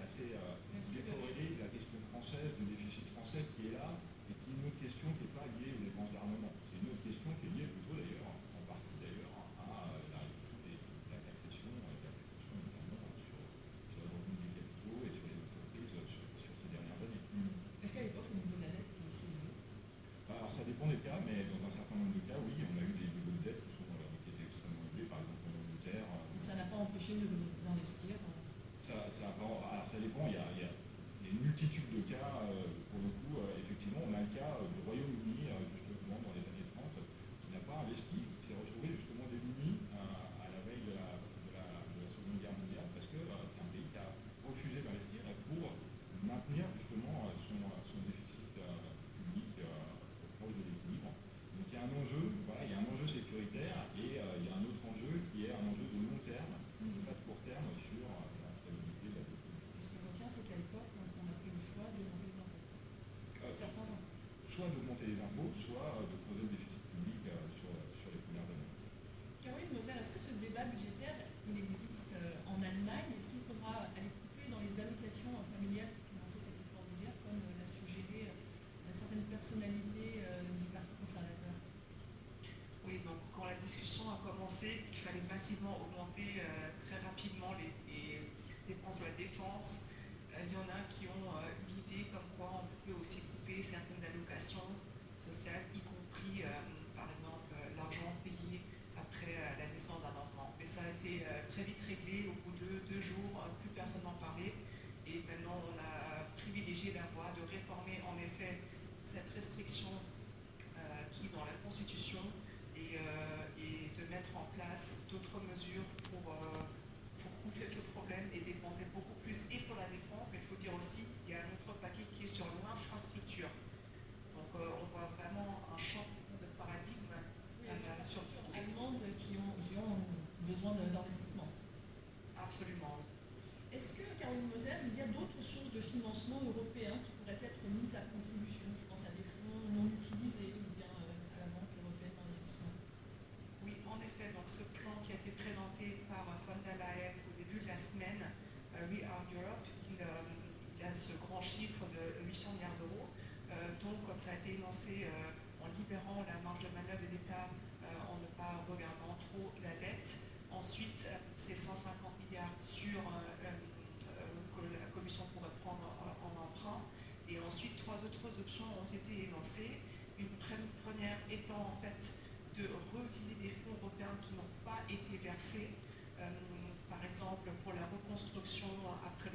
assez décorrélé de la question française, du déficit français qui est là, et qui est une autre question qui n'est pas liée aux dépenses d'armement. C'est une autre question qui est liée plutôt d'ailleurs, en partie d'ailleurs, à la réduction de la taxation notamment sur le revenu des capitaux et sur les entreprises sur ces dernières années. Est-ce qu'à l'époque, le niveau de la dette était aussi élevé? Alors ça dépend des cas, mais dans un certain nombre de cas, oui, on a eu des niveaux de dette qui étaient extrêmement élevés, par exemple en Angleterre. Et ça n'a pas empêché d'investir? Ça dépend, il y a une multitude de cas, pour le coup, effectivement, on a le cas du Royaume-Uni, justement, dans les années 30, qui n'a pas investi, qui s'est retrouvé justement démuni à la veille de la Seconde Guerre mondiale, parce que c'est un pays qui a refusé d'investir pour maintenir justement son déficit public proche de l'équilibre. Donc il y a un enjeu, voilà, il y a un enjeu sécuritaire et il y a un autre enjeu qui est un enjeu de long terme, pas de court terme, sur la stabilité de la dette. Et ce que je retiens, c'est qu'à l'époque, on a fait le choix de monter les impôts. Certains impôts. Soit d'augmenter les impôts, soit de creuser le déficit public sur les premières années. Caroline Moser, est-ce que ce débat budgétaire, il existe en Allemagne? Est-ce qu'il faudra aller couper dans les allocations familiales pour financer cet effort de guerre, comme l'a suggéré certaines personnalités du Parti conservateur? Oui, donc quand la discussion a commencé, il fallait massivement augmenter très rapidement les dépenses de la défense. Il y en a qui ont eu l'idée comme quoi on pouvait aussi couper certaines allocations sociales, y compris par exemple l'argent payé après la naissance d'un enfant. Mais ça a été très vite réglé au bout de 2 jours, plus personne n'en parlait. Et maintenant on a privilégié la voie de réformer en effet cette restriction qui est dans la Constitution et de mettre en place d'autres mesures pour couper ce problème et dépenser beaucoup plus et pour la défense, mais il faut dire aussi qu'il y a un autre paquet qui est sur l'infrastructure. Donc on voit vraiment un changement de paradigme. Oui, les infrastructures allemandes qui ont besoin d'investissement. Absolument. Est-ce que, Caroline Moser, il y a d'autres sources de financement européens qui pourraient être mises à contribution? Je pense à des fonds non utilisés ou bien à la Banque européenne d'investissement. Oui, en effet, donc ce plan qui a été présenté par von der Leyen au début de la semaine, We Are Europe, il a ce grand chiffre de 800 milliards d'euros. Donc, comme ça a été énoncé, en libérant la marge de manœuvre des États, en ne pas regardant trop la dette. Ensuite, c'est 150 milliards que la Commission pourrait prendre en emprunt. Et ensuite, 3 autres options ont été énoncées. Une première étant en fait de reutiliser des fonds européens qui n'ont pas été versés, par exemple pour la reconstruction après le